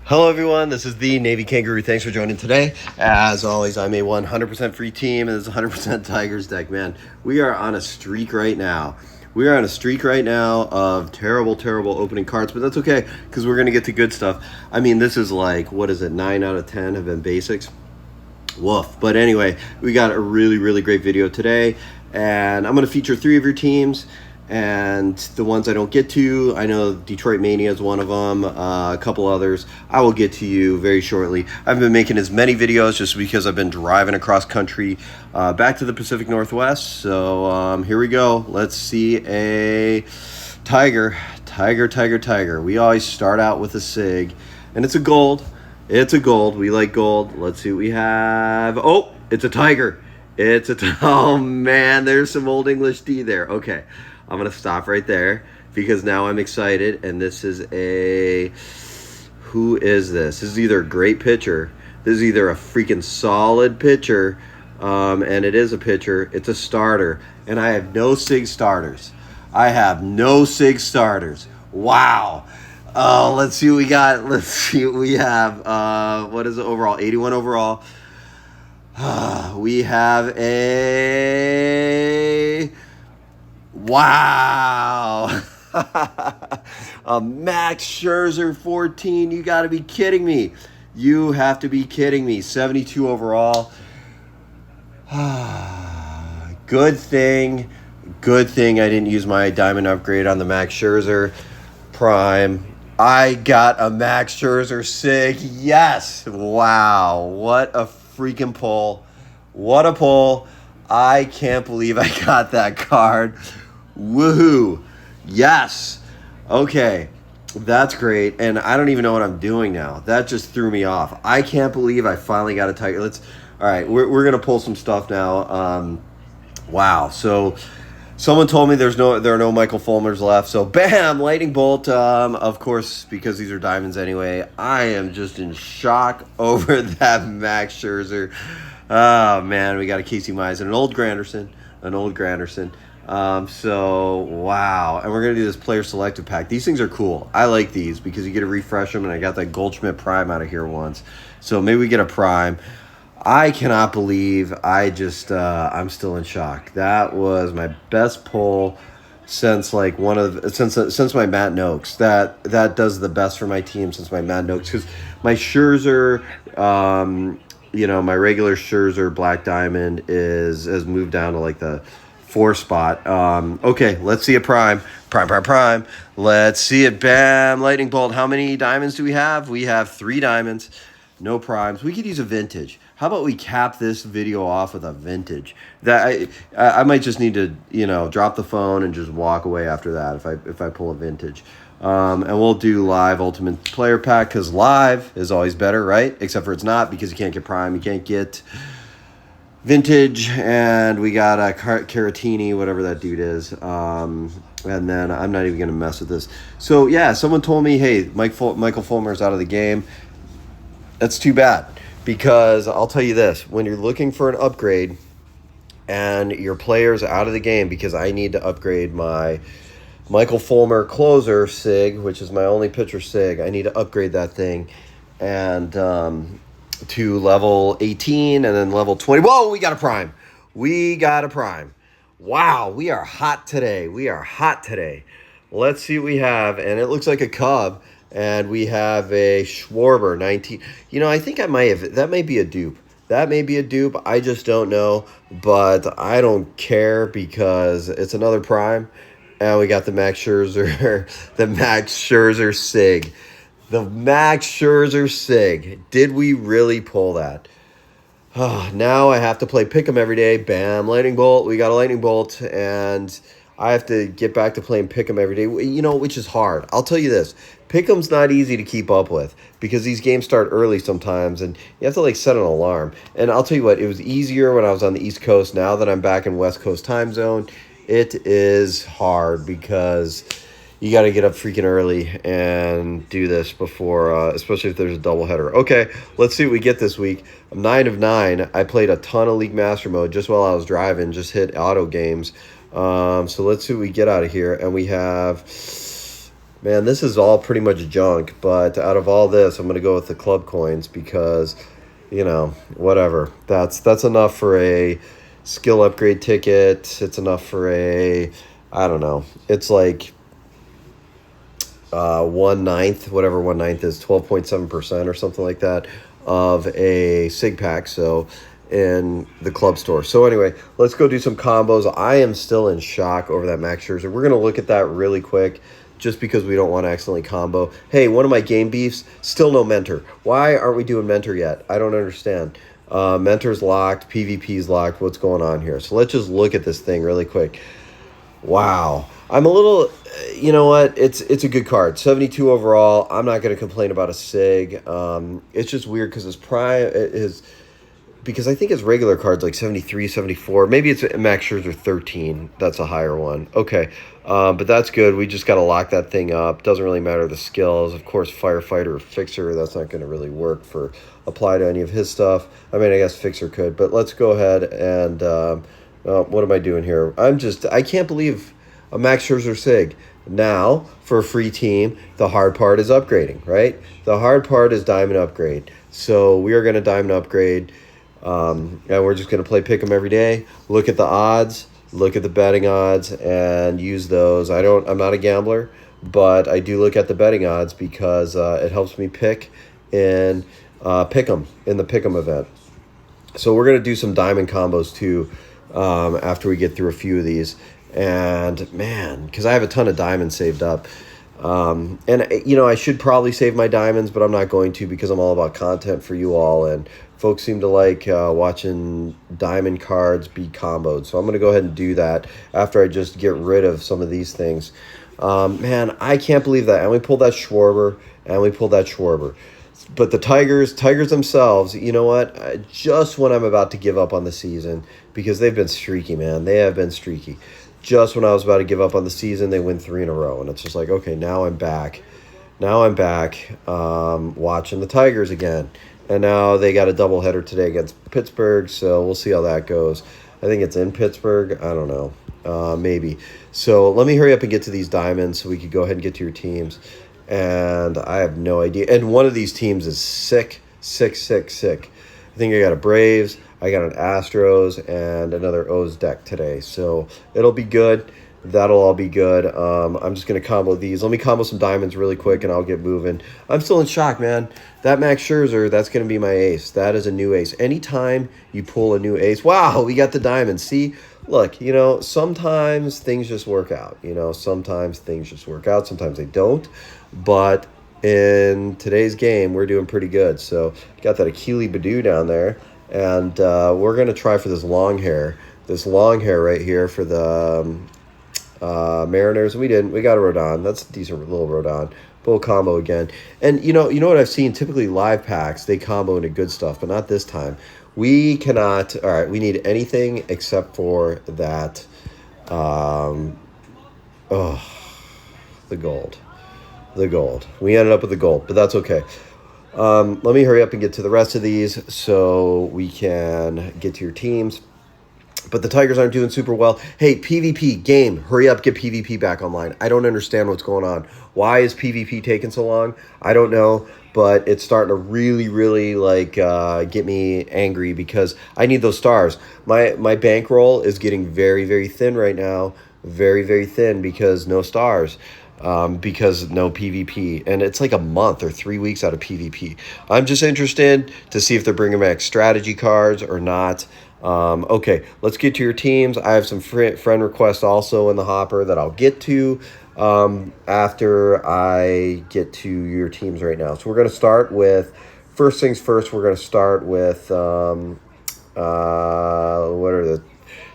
Hello everyone, this is the Navy Kangaroo. Thanks for joining today. As always, I'm a 100% free team and it's 100% Tigers deck, man. We are on a streak right now. We are on a streak right now of terrible opening cards, but that's okay because we're going to get to good stuff. I mean, this is like, what is it, 9 out of 10 have been basics. Woof. But anyway, we got a really great video today, and I'm going to feature 3 of your teams. And the ones I don't get to, I know Detroit Mania is one of them, a couple others I will get to you very shortly. I've been making as many videos just because I've been driving across country back to the Pacific Northwest. So here we go. Let's see a Tiger. We always start out with a SIG, and it's a gold. We like gold. Let's see what we have. Oh, it's a Tiger. Oh man, there's some Old English D there. Okay, I'm going to stop right there because now I'm excited. And this is who is this? This is either a great pitcher. This is either a freaking solid pitcher, and it is a pitcher. It's a starter. And I have no SIG starters. Wow. Oh, let's see what we got. Let's see what we have. What is it overall? 81 overall. We have a... Wow. A Max Scherzer 14. You got to be kidding me. You have to be kidding me. 72 overall. Good thing I didn't use my diamond upgrade on the Max Scherzer Prime. I got a Max Scherzer SIG. Yes. Wow. What a freaking pull. What a pull. I can't believe I got that card. Woohoo. Yes. Okay. That's great. And I don't even know what I'm doing now. That just threw me off. I can't believe I finally got a Tiger. All right. We're going to pull some stuff now. Wow. So someone told me there are no Michael Fulmers left. So bam, lightning bolt. Of course, because these are diamonds anyway. I am just in shock over that Max Scherzer. Oh man, we got a Casey Mize and an old Granderson. So wow, and we're gonna do this player selective pack. These things are cool. I like these because you get to refresh them, and I got that Goldschmidt Prime out of here once. So maybe we get a Prime. I cannot believe I'm still in shock. That was my best pull since since my Matt Noakes. That does the best for my team since my Matt Noakes, because my Scherzer, my regular Scherzer Black Diamond has moved down to like the 4 spot. Okay, let's see a Prime. Let's see it. Bam, lightning bolt. How many diamonds do we have? We have 3 diamonds. No primes. We could use a vintage. How about we cap this video off with a vintage? That I might just need to, drop the phone and just walk away after that if I pull a vintage. And we'll do live ultimate player pack because live is always better, right? Except for it's not, because you can't get prime, you can't get vintage, and we got a Caratini, whatever that dude is. And then I'm not even gonna mess with this. So yeah, someone told me, hey, Michael Fulmer's out of the game. That's too bad, because I'll tell you this: when you're looking for an upgrade and your player's out of the game, because I need to upgrade my Michael Fulmer closer SIG, which is my only pitcher SIG. I need to upgrade that thing and to level 18 and then level 20. Whoa, we got a Prime. Wow, we are hot today. Let's see what we have, and it looks like a Cub. And we have a Schwarber 19. I think I might have. That may be a dupe. I just don't know. But I don't care because it's another Prime. And we got the Max Scherzer. The Max Scherzer SIG. Did we really pull that? Now I have to play Pick'em every day. Bam, lightning bolt. We got a lightning bolt. And I have to get back to playing Pick'em every day, which is hard. I'll tell you this. Pick'em's not easy to keep up with because these games start early sometimes, and you have to set an alarm. And I'll tell you what, it was easier when I was on the East Coast. Now that I'm back in West Coast time zone, it is hard because you got to get up freaking early and do this before, especially if there's a doubleheader. Okay, let's see what we get this week. I'm 9 of 9. I played a ton of League Master Mode just while I was driving, just hit auto games. So let's see what we get out of here. And we have Man, this is all pretty much junk, but out of all this, I'm going to go with the club coins because, whatever. That's enough for a skill upgrade ticket. It's enough for I don't know. It's like 1/9, whatever 1/9 is, 12.7% or something like that of a SIG pack. So in the club store. So anyway, let's go do some combos. I am still in shock over that Max Scherzer. We're going to look at that really quick just because we don't want to accidentally combo. Hey, one of my game beefs, still no mentor. Why aren't we doing mentor yet? I don't understand. Mentor's locked, PvP's locked. What's going on here? So let's just look at this thing really quick. Wow. I'm a little, you know what? It's a good card. 72 overall. I'm not going to complain about a SIG. It's just weird because because I think his regular card's like 73, 74. Maybe it's Max Scherzer 13. That's a higher one. Okay. But that's good. We just got to lock that thing up. Doesn't really matter the skills. Of course, firefighter or fixer, that's not going to really work for apply to any of his stuff. I mean, I guess fixer could. But let's go ahead and what am I doing here? I can't believe a Max Scherzer SIG. Now, for a free team, the hard part is upgrading, right? The hard part is diamond upgrade. So we are going to diamond upgrade. And we're just going to play pick 'em every day. Look at the odds, look at the betting odds, and use those. I'm not a gambler, but I do look at the betting odds because it helps me pick in pick 'em in the pick 'em event. So we're going to do some diamond combos too after we get through a few of these. And man, because I have a ton of diamonds saved up. I should probably save my diamonds, but I'm not going to because I'm all about content for you all. And folks seem to like watching diamond cards be comboed. So I'm going to go ahead and do that after I just get rid of some of these things. Man, I can't believe that. And we pulled that Schwarber. But the Tigers themselves, you know what? Just when I'm about to give up on the season, because they've been streaky, man. They have been streaky. Just when I was about to give up on the season, they win 3 in a row. And it's just like, okay, now I'm back. Watching the Tigers again. And now they got a doubleheader today against Pittsburgh, so we'll see how that goes. I think it's in Pittsburgh. I don't know. Maybe. So let me hurry up and get to these diamonds so we could go ahead and get to your teams. And I have no idea. And one of these teams is sick. I think I got a Braves, I got an Astros, and another O's deck today. So it'll be good. That'll all be good. I'm just going to combo these. Let me combo some diamonds really quick, and I'll get moving. I'm still in shock, man. That Max Scherzer, that's going to be my ace. That is a new ace. Anytime you pull a new ace, wow, we got the diamonds. See, look, sometimes things just work out. Sometimes things just work out. Sometimes they don't. But in today's game, we're doing pretty good. So got that Achille Badu down there. And we're going to try for this long hair. This long hair right here for the Mariners. We didn't. We got a Rodon. That's a decent little Rodon. Bull combo again. And you know what I've seen? Typically live packs, they combo into good stuff, but not this time. We cannot. All right, we need anything except for that. The gold. We ended up with the gold, but that's okay. Let me hurry up and get to the rest of these so we can get to your teams. But the Tigers aren't doing super well. Hey, PvP game, hurry up, get PvP back online. I don't understand what's going on. Why is PvP taking so long? I don't know, but it's starting to really, really get me angry because I need those stars. My bankroll is getting very, very thin right now. Very, very thin because no stars. Because no PvP, and it's like a month or 3 weeks out of PvP. I'm just interested to see if they're bringing back strategy cards or not. Okay, let's get to your teams. I have some friend requests also in the hopper that I'll get to after I get to your teams right now. So we're going to start with, first things first, we're going to start with, what are the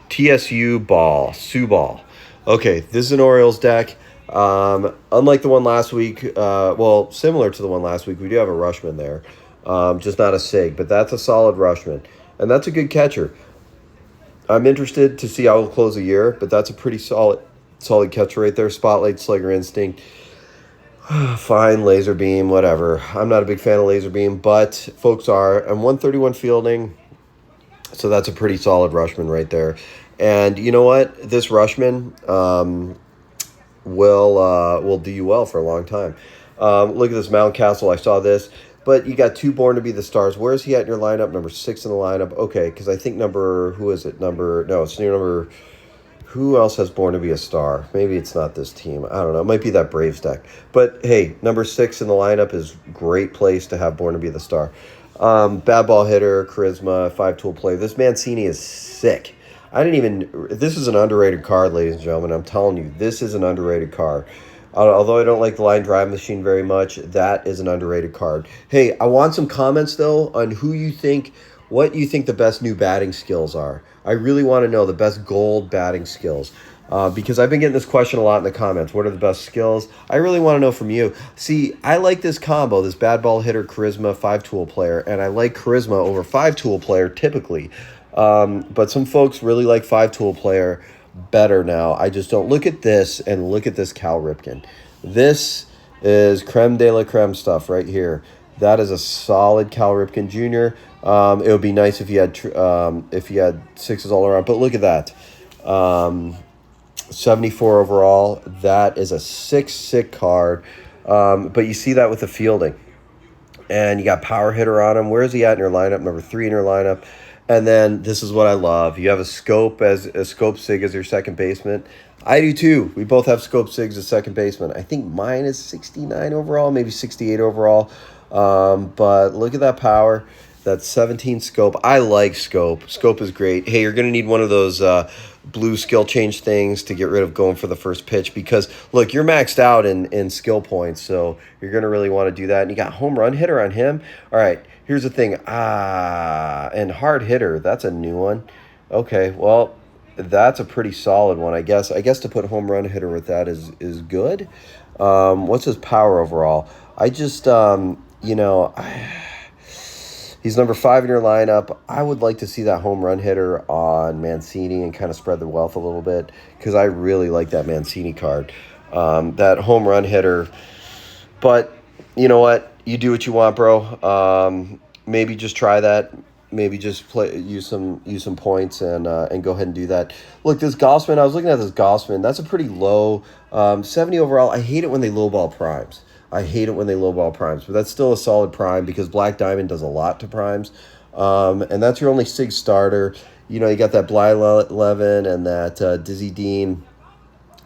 TSU ball, Sioux ball. Okay, this is an Orioles deck. Unlike the one last week, similar to the one last week, we do have a Rushman there. Just not a SIG, but that's a solid Rushman. And that's a good catcher. I'm interested to see how he'll close the year, but that's a pretty solid catcher right there. Spotlight, Slugger Instinct. Fine, Laser Beam, whatever. I'm not a big fan of Laser Beam, but folks are. I'm 131 fielding, so that's a pretty solid Rushman right there. And you know what? This Rushman, will do you well for a long time. Look at this Mountcastle. I saw this, but you got two Born to Be the Stars. Where is he at in your lineup? Number 6 in the lineup. Okay, because I think who is it? It's near number. Who else has Born to Be a Star? Maybe it's not this team. I don't know. It might be that Braves deck. But hey, number 6 in the lineup is great place to have Born to Be the Star. Bad ball hitter, charisma, 5-tool play. This Mancini is sick. This is an underrated card, ladies and gentlemen. I'm telling you, this is an underrated card. Although I don't like the line drive machine very much, that is an underrated card. Hey, I want some comments, though, on what you think the best new batting skills are. I really want to know the best gold batting skills. Because I've been getting this question a lot in the comments. What are the best skills? I really want to know from you. See, I like this combo, this bad ball hitter, charisma, 5-tool player, and I like charisma over 5-tool player typically. But some folks really like 5-tool player better now. I just don't. Look at this, and look at this Cal Ripken. This is creme de la creme stuff right here. That is a solid Cal Ripken Jr. It would be nice if you had 6s all around. But look at that. 74 overall. That is a sick card. But you see that with the fielding. And you got power hitter on him. Where is he at in your lineup? Number 3 in your lineup. And then this is what I love. You have a Scope SIG as your second baseman. I do too. We both have Scope SIGs as second baseman. I think mine is 69 overall, maybe 68 overall. But look at that power. That's 17 Scope. I like Scope. Scope is great. Hey, you're going to need one of those blue skill change things to get rid of going for the first pitch because, look, you're maxed out in skill points, so you're going to really want to do that. And you got home run hitter on him. All right, here's the thing. And hard hitter, that's a new one. Okay, well, that's a pretty solid one, I guess. I guess to put home run hitter with that is good. What's his power overall? I just, he's number 5 in your lineup. I would like to see that home run hitter on Mancini and kind of spread the wealth a little bit because I really like that Mancini card. That home run hitter. But you know what? You do what you want, bro. Maybe just try that. Maybe just use some points and go ahead and do that. Look, this Gossman, I was looking at this Gossman. That's a pretty low 70 overall. I hate it when they lowball primes. But that's still a solid prime because Black Diamond does a lot to primes. And that's your only SIG starter. You know, you got that Bly Levin and that Dizzy Dean.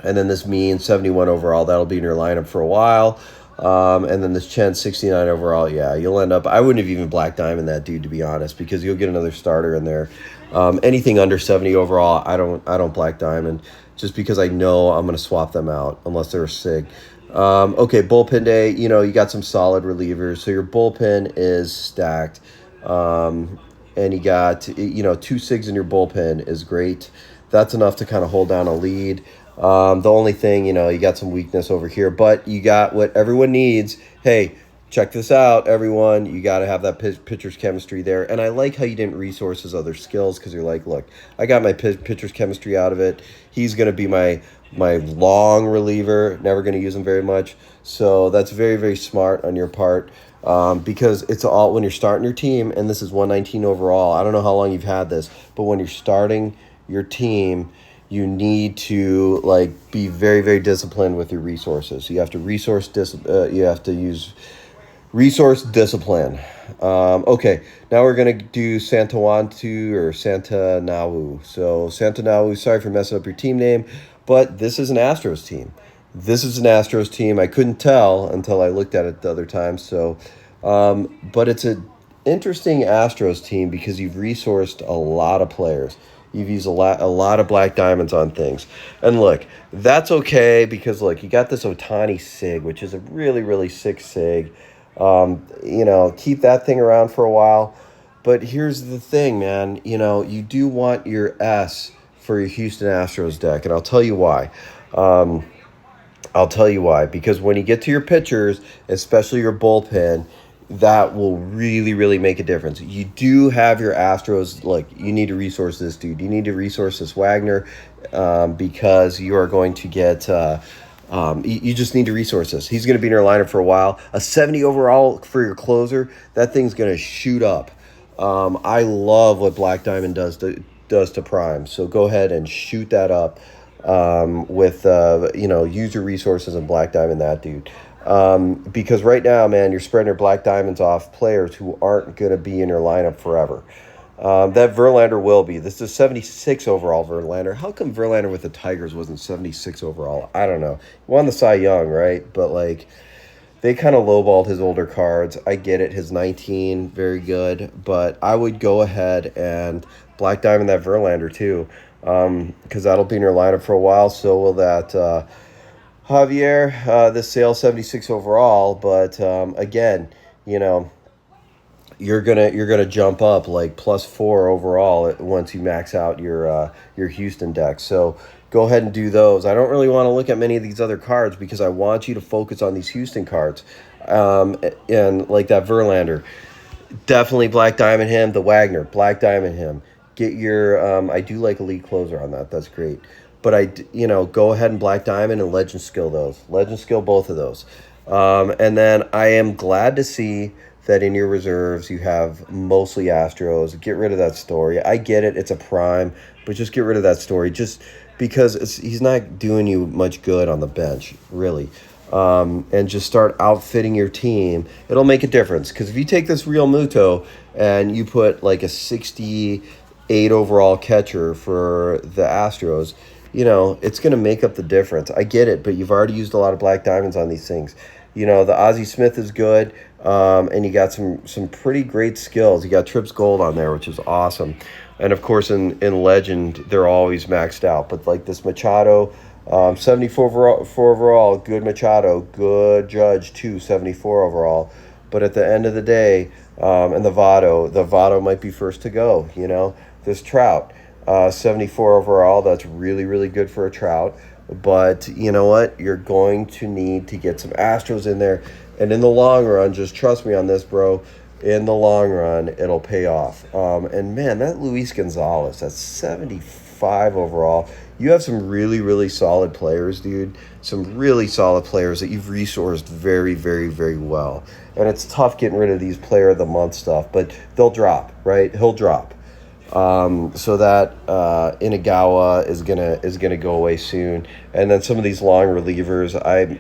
And then this Mean, 71 overall. That'll be in your lineup for a while. And then this Chen, 69 overall. Yeah, you'll end up... I wouldn't have even Black Diamond that dude, to be honest, because you'll get another starter in there. Anything under 70 overall, I don't Black Diamond, just because I know I'm going to swap them out unless they're a SIG. Okay, bullpen day, you got some solid relievers. So your bullpen is stacked. And you got, 2 SIGs in your bullpen is great. That's enough to kind of hold down a lead. The only thing, you got some weakness over here, but you got what everyone needs. Hey, check this out, everyone. You got to have that pitcher's chemistry there. And I like how you didn't resource his other skills because you're like, look, I got my pitcher's chemistry out of it. He's going to be my long reliever, never going to use him very much. So that's very, very smart on your part because it's all when you're starting your team, and this is 119 overall. I don't know how long you've had this, but when you're starting your team, you need to be very, very disciplined with your resources. You have to use resource discipline. Okay, now we're going to do Santawatu or Santanawu. So Santanawu, sorry for messing up your team name, but this is an Astros team. I couldn't tell until I looked at it the other time. So, but it's an interesting Astros team because you've resourced a lot of players. You've used a lot of Black Diamonds on things. And look, that's okay because, look, you got this Ohtani SIG, which is a really, really sick SIG. Keep that thing around for a while. But here's the thing, man. You do want your S for your Houston Astros deck, and I'll tell you why. Because when you get to your pitchers, especially your bullpen, that will really, really make a difference. You do have your Astros, you need to resource this dude. You need to resource this Wagner because you are going to get... you just need to resource this. He's going to be in your lineup for a while. A 70 overall for your closer, that thing's going to shoot up. I love what Black Diamond does to Prime, so go ahead and shoot that up. with use your resources and Black Diamond that dude. Because right now, man, you're spreading your Black Diamonds off players who aren't going to be in your lineup forever. That Verlander will be. This is 76 overall Verlander. How come Verlander with the Tigers wasn't 76 overall? I don't know. He won the Cy Young, right? But, like, they kind of lowballed his older cards. I get it. His 19, very good. But I would go ahead and Black Diamond that Verlander, too, because that'll be in your lineup for a while. So will that Javier, this sale 76 overall. But, again, you're gonna jump up like +4 overall once you max out your Houston deck. So go ahead and do those. I don't really want to look at many of these other cards because I want you to focus on these Houston cards, and like that Verlander, definitely Black Diamond him. The Wagner, Black Diamond him. Get your I do like Elite Closer on that. That's great. But go ahead and Black Diamond and Legend Skill those. Legend Skill both of those. And then I am glad to see that in your reserves you have mostly Astros. Get rid of that story. I get it. It's a prime. But just get rid of that story. Just because he's not doing you much good on the bench, really. And just start outfitting your team. It'll make a difference. Because if you take this Real Muto and you put like a 68 overall catcher for the Astros, it's going to make up the difference. I get it, but you've already used a lot of Black Diamonds on these things. The Ozzie Smith is good, and you got some pretty great skills. You got Trips Gold on there, which is awesome. And, of course, in Legend, they're always maxed out. But, like this Machado, 74 overall, good Machado, good Judge, too, 74 overall. But at the end of the day, and the Votto might be first to go, This Trout, 74 overall, that's really, really good for a Trout. But you know what? You're going to need to get some Astros in there. And in the long run, just trust me on this, bro. In the long run, it'll pay off. And, man, that Luis Gonzalez, that's 75 overall. You have some really, really solid players, dude. Some really solid players that you've resourced very, very, very well. And it's tough getting rid of these Player of the Month stuff. But they'll drop, right? He'll drop. So that Inagawa is gonna go away soon, and then some of these long relievers,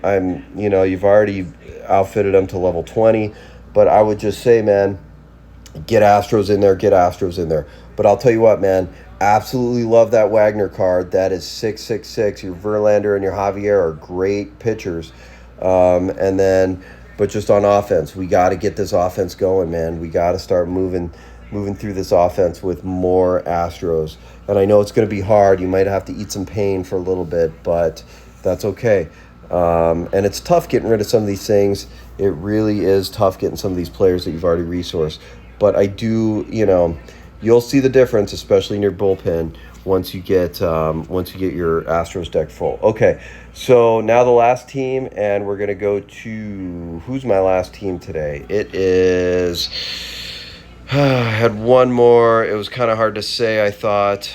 I'm you've already outfitted them to level 20, but I would just say, man, get Astros in there. But I'll tell you what, man, absolutely love that Wagner card. That is 666. Your Verlander and your Javier are great pitchers, and then, but just on offense, we got to get this offense going, man. We got to start moving through this offense with more Astros. And I know it's going to be hard. You might have to eat some pain for a little bit, but that's okay. And it's tough getting rid of some of these things. It really is tough getting some of these players that you've already resourced. But I do, you'll see the difference, especially in your bullpen, once you get your Astros deck full. Okay, so now the last team, and we're going to go to, who's my last team today? It is... I had one more. It was kind of hard to say, I thought.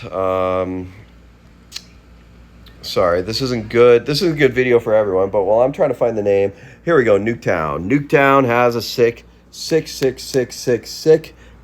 Sorry, this isn't good. This is a good video for everyone, but while I'm trying to find the name, here we go, Nuketown. Nuketown has a sick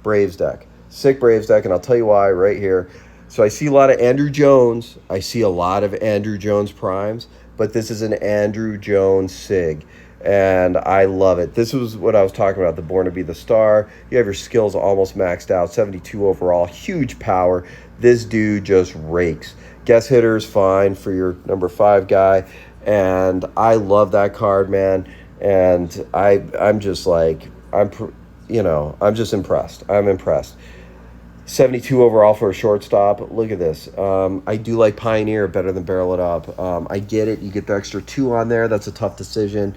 Braves deck. Sick Braves deck, and I'll tell you why right here. So I see a lot of Andrew Jones. I see a lot of Andrew Jones primes, but this is an Andrew Jones SIG. And I love it. This was what I was talking about, the Born to Be the Star. You have your skills almost maxed out, 72 overall, huge power. This dude just rakes. Guess hitter's fine for your number 5 guy. And I love that card, man. And I'm just like, I'm just impressed. I'm impressed. 72 overall for a shortstop. Look at this. I do like Pioneer better than Barrel It Up. I get it. You get the extra 2 on there. That's a tough decision.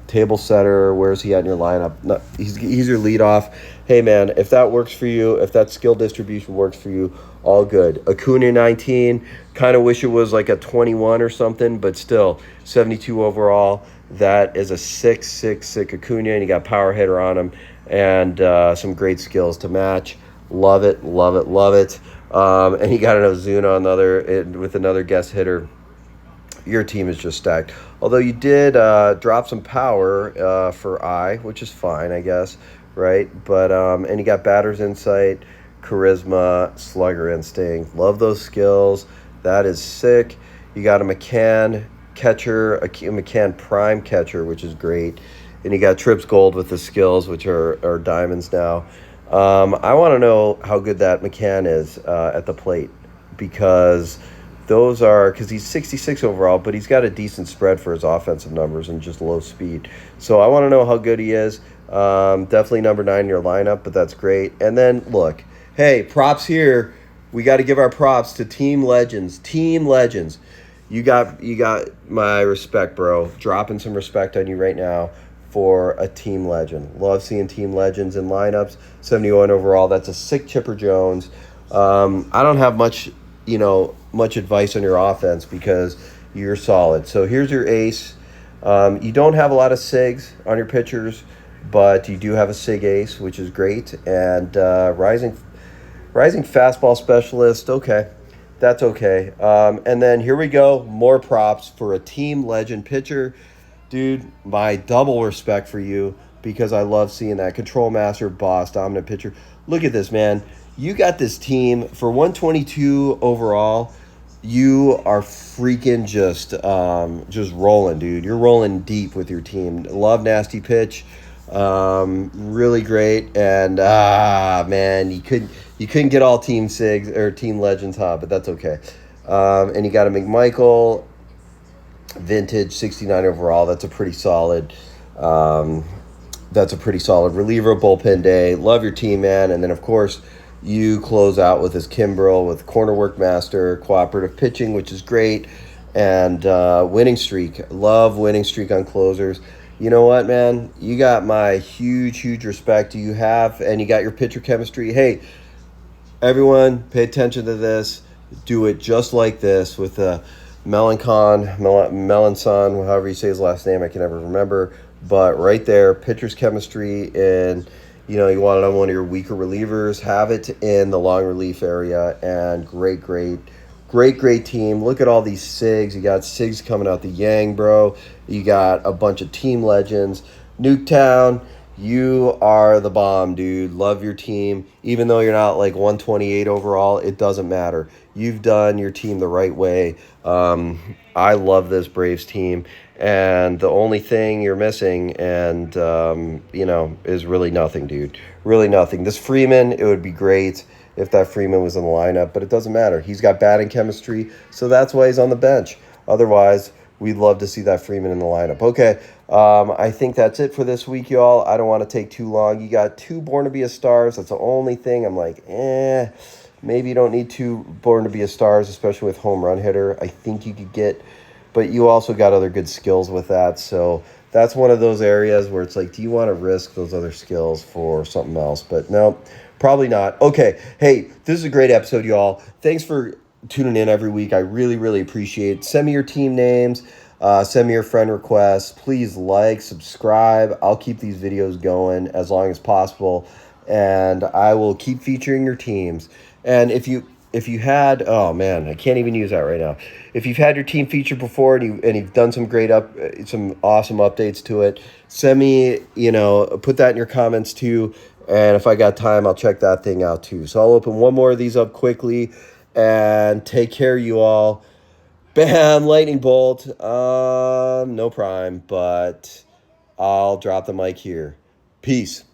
Table setter, where's he at in your lineup? No, he's your leadoff. Hey, man, if that works for you, if that skill distribution works for you, all good. Acuna 19, kind of wish it was like a 21 or something, but still, 72 overall. That is a sick Acuna, and you got power hitter on him, and some great skills to match. Love it. And you got an Ozuna with another guest hitter. Your team is just stacked. Although you did drop some power for I, which is fine, I guess, right? But and you got batter's insight, charisma, slugger instinct. Love those skills. That is sick. You got a McCann catcher, a McCann prime catcher, which is great. And you got Trips Gold with the skills, which are diamonds now. I want to know how good that McCann is at the plate, because those are, because he's 66 overall, but he's got a decent spread for his offensive numbers and just low speed. So I want to know how good he is. Definitely number 9 in your lineup, but that's great. And then look, hey, props here. We got to give our props to team legends. Team legends. You got my respect, bro. Dropping some respect on you right now for a team legend. Love seeing team legends in lineups. 71 overall. That's a sick Chipper Jones. I don't have much advice on your offense because you're solid. So here's your ace. You don't have a lot of SIGs on your pitchers, but you do have a SIG ace, which is great. And rising fastball specialist. Okay, that's okay. And then here we go. More props for a team legend pitcher. Dude, my double respect for you, because I love seeing that. Control master, boss, dominant pitcher. Look at this, man. You got this team for 122 overall. You are freaking just rolling, dude. You're rolling deep with your team. Love nasty pitch. Really great. And man, you couldn't get all team SIGs or team legends, huh? But that's okay. And you got a McMichael vintage 69 overall. That's a pretty solid reliever bullpen day. Love your team, man. And then of course you close out with his Kimbrel with corner work master, cooperative pitching, which is great, and winning streak. Love winning streak on closers. You know what, man? You got my huge respect. You have, and you got your pitcher chemistry. Hey, everyone, pay attention to this. Do it just like this with Melanson, however you say his last name, I can never remember. But right there, pitcher's chemistry, and you want it on one of your weaker relievers. Have it in the long relief area, and great team. Look at all these SIGs. You got SIGs coming out the Yang, bro. You got a bunch of team legends. Nuketown, you are the bomb, dude. Love your team. Even though you're not like 128 overall, it doesn't matter. You've done your team the right way. I love this Braves team. And the only thing you're missing, and is really nothing, dude. Really nothing. This Freeman, it would be great if that Freeman was in the lineup, but it doesn't matter. He's got batting chemistry, so that's why he's on the bench. Otherwise, we'd love to see that Freeman in the lineup. Okay, I think that's it for this week, y'all. I don't want to take too long. You got 2 Born to Be a Stars. That's the only thing I'm like, maybe you don't need 2 Born to Be a Stars, especially with home run hitter. I think you could get, but you also got other good skills with that. So that's one of those areas where it's like, do you want to risk those other skills for something else? But no, probably not. Okay, hey, this is a great episode, y'all. Thanks for tuning in every week. I really appreciate it. Send me your team names. Send me your friend requests. Please like, subscribe. I'll keep these videos going as long as possible, and I will keep featuring your teams. And if you had, oh man, I can't even use that right now. If you've had your team featured before and you've done some some awesome updates to it, send me, put that in your comments too. And if I got time, I'll check that thing out too. So I'll open one more of these up quickly, and take care, you all. Bam, lightning bolt. No prime, but I'll drop the mic here. Peace.